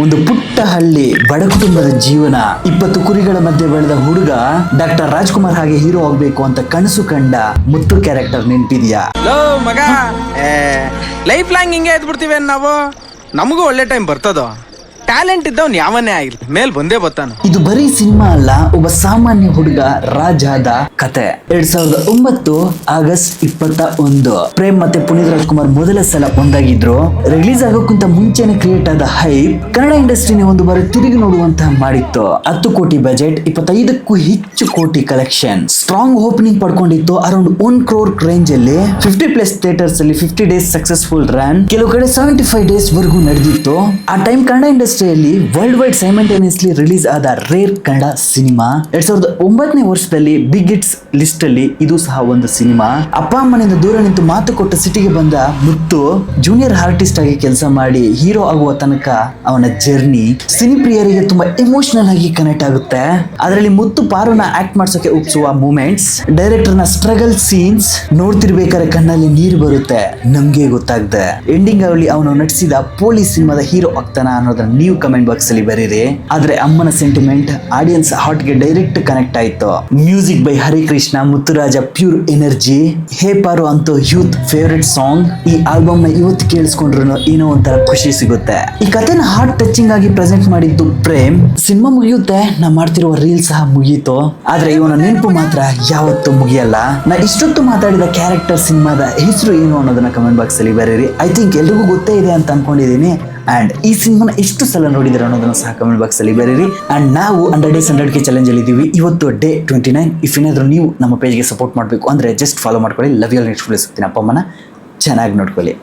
ಒಂದು ಪುಟ್ಟ ಹಳ್ಳಿ, ಬಡ ಕುಟುಂಬದ ಜೀವನ, 20 ಕುರಿಗಳ ಮಧ್ಯೆ ಬೆಳೆದ ಹುಡುಗ ಡಾಕ್ಟರ್ ರಾಜ್ಕುಮಾರ್ ಹಾಗೆ ಹೀರೋ ಆಗ್ಬೇಕು ಅಂತ ಕನಸು ಕಂಡ ಮುತ್ತು ಕ್ಯಾರೆಕ್ಟರ್ ನೆನ್ಪಿದ್ಯಾ? ಮಗ ಲೈಫ್ ಲಾಂಗ್ ಹಿಂಗೆ ಎದ್ಬಿಡ್ತೀವಿ ನಾವು. ನಮಗೂ ಒಳ್ಳೆ ಟೈಮ್ ಬರ್ತದೋ. ಟ್ಯಾಲೆಂಟ್ ಇದ್ದವನ್ ಯಾವನ್ನೇ ಆಗಿಲ್ಲ, ಮೇಲ್ ಬಂದೇ ಬರ್ತಾನ. ಇದು ಬರೀ ಸಿನಿಮಾ ಅಲ್ಲ, ಒಬ್ಬ ಸಾಮಾನ್ಯ ಹುಡುಗ ರಾಜಾದ ಕತೆ. 2009 ಆಗಸ್ಟ್ 21 ಪ್ರೇಮ್ ಮತ್ತೆ ಪುನೀತ್ ರಾಜ್ಕುಮಾರ್ ಮೊದಲ ಸಲ ಒಂದಾಗಿದ್ರು. ರಿಲೀಸ್ ಆಗೋಕ್ಕಿಂತ ಮುಂಚೆನೆ ಕ್ರಿಯೇಟ್ ಆದ ಹೈಪ್ ಕನ್ನಡ ಇಂಡಸ್ಟ್ರಿನ ಒಂದು ಬಾರಿ ತಿರುಗಿ ನೋಡುವಂತಹ ಮಾಡಿತ್ತು. 10 ಕೋಟಿ ಬಜೆಟ್, 25ಕ್ಕೂ ಹೆಚ್ಚು ಕೋಟಿ ಕಲೆಕ್ಷನ್, ಸ್ಟ್ರಾಂಗ್ ಓಪನಿಂಗ್ ಪಡ್ಕೊಂಡಿತ್ತು. ಅರೌಂಡ್ 1 crore ರೇಂಜ್ ಅಲ್ಲಿ 50+ ಥಿಯೇಟರ್ಸ್ ಅಲ್ಲಿ 50 days ಸಕ್ಸಸ್ಫುಲ್ ರನ್, ಕೆಲವು ಕಡೆ 75 days ವರೆಗೂ ನಡೆದಿತ್ತು. ಆ ಟೈಮ್ ಕನ್ನಡ ಇಂಡಸ್ಟ್ರಿಯಲ್ಲಿ ವರ್ಲ್ಡ್ ವೈಡ್ ಸೈಮಲ್ಟೇನಿಯಸ್ಲಿ ರಿಲೀಸ್ ಆದ ರೇರ್ ಕನ್ನಡ ಸಿನಿಮಾ. 2009ನೇ ವರ್ಷದಲ್ಲಿ ಬಿಗ್ ಹಿಟ್ಸ್ ಲಿಸ್ಟ್ ಅಲ್ಲಿ ಇದು ಸಹ ಒಂದು ಸಿನಿಮಾ. ಅಪ್ಪ ಅಮ್ಮನಿಂದ ದೂರ ನಿಂತು ಮಾತು ಕೊಟ್ಟ ಸಿಟಿಗೆ ಬಂದ ಮುತ್ತು ಜೂನಿಯರ್ ಆರ್ಟಿಸ್ಟ್ ಆಗಿ ಕೆಲಸ ಮಾಡಿ ಹೀರೋ ಆಗುವ ತನಕ ಅವನ ಜರ್ನಿ ಸಿನಿ ಪ್ರಿಯರಿಗೆ ತುಂಬಾ ಎಮೋಷನಲ್ ಆಗಿ ಕನೆಕ್ಟ್ ಆಗುತ್ತೆ. ಅದರಲ್ಲಿ ಮುತ್ತು ಪಾರುನ ಆಕ್ಟ್ ಮಾಡ್ಸೋಕೆ ಒಪ್ಸುವ ಮೂಮೆಂಟ್ಸ್, ಡೈರೆಕ್ಟರ್ ನ ಸ್ಟ್ರಗಲ್ ಸೀನ್ಸ್ ನೋಡ್ತಿರ್ಬೇಕಾದ್ರೆ ಕಣ್ಣಲ್ಲಿ ನೀರು ಬರುತ್ತೆ. ನಮ್ಗೆ ಗೊತ್ತಾಗ್ದೆ ಎಂಡಿಂಗ್ ಅಲ್ಲಿ ಅವನು ನಟಿಸಿದ ಪೊಲೀಸ್ ಸಿನಿಮಾದ ಹೀರೋ ಆಗ್ತಾನ ಅನ್ನೋದನ್ನ ನೀವು ಕಮೆಂಟ್ ಬಾಕ್ಸ್ ಅಲ್ಲಿ ಬರೀರಿ. ಆದ್ರೆ ಅಮ್ಮನ ಸೆಂಟಿಮೆಂಟ್ ಆಡಿಯನ್ಸ್ ಹಾರ್ಟ್ ಗೆ ಡೈರೆಕ್ಟ್ ಕನೆಕ್ಟ್ ಆಯ್ತು. Music by Harikrishna, Muthuraja pure energy. Hey Paru ಅಂತೂ ಯೂತ್ ಫೇವರೇಟ್ ಸಾಂಗ್. ಈ ಆಲ್ಬಮ್ ನ ಇವತ್ತು ಕೇಳಿಸ್ಕೊಂಡ್ರು ಏನೋ ಒಂಥರ ಖುಷಿ ಸಿಗುತ್ತೆ. ಈ ಕಥೆನ ಹಾರ್ಟ್ ಟಚಿಂಗ್ ಆಗಿ ಪ್ರೆಸೆಂಟ್ ಮಾಡಿದ್ದು ಪ್ರೇಮ್. ಸಿನಿಮಾ ಮುಗಿಯುತ್ತೆ, ನಾ ಮಾಡ್ತಿರುವ ರೀಲ್ ಸಹ ಮುಗೀತು, ಆದ್ರೆ ಇವನ ನೆನಪು ಮಾತ್ರ ಯಾವತ್ತೂ ಮುಗಿಯಲ್ಲ. ನಾ ಇಷ್ಟೊತ್ತು ಮಾತಾಡಿದ ಕ್ಯಾರೆಕ್ಟರ್ ಸಿನಿಮಾದ ಹೆಸರು ಏನು ಅನ್ನೋದನ್ನ ಕಮೆಂಟ್ ಬಾಕ್ಸ್ ಅಲ್ಲಿ ಬರೀರಿ. ಐ ಥಿಂಕ್ ಎಲ್ರಿಗೂ ಗೊತ್ತೇ ಇದೆ ಅಂತ ಅನ್ಕೊಂಡಿದೀನಿ. ಅಂಡ್ ಈ ಸಿನಿಮಾನ ಎಷ್ಟು ಸಲ ನೋಡಿದ್ರೆ ಅನ್ನೋದನ್ನ ಸಹ ಕಮೆಂಟ್ ಬಾಕ್ಸ್ ಅಲ್ಲಿ ಬರೀರಿ. ಅಂಡ್ ನಾವು 100 days 100K ಚಾಲೆಂಜ್ ಅಲ್ಲಿ ಇದೀವಿ. ಇವತ್ತು ಡೇ 29. ಇಫ್ ಏನಾದ್ರು ನೀವು ನಮ್ಮ ಪೇಜ್ಗೆ ಸಪೋರ್ಟ್ ಮಾಡಬೇಕು ಅಂದ್ರೆ ಜಸ್ಟ್ ಫಾಲೋ ಮಾಡ್ಕೊಳ್ಳಿ. Love you all. Next video ಸಿಗ್ತೀನಿ. ಅಪ್ಪ ಅಮ್ಮನ ಚೆನ್ನಾಗಿ ನೋಡ್ಕೊಳ್ಳಿ.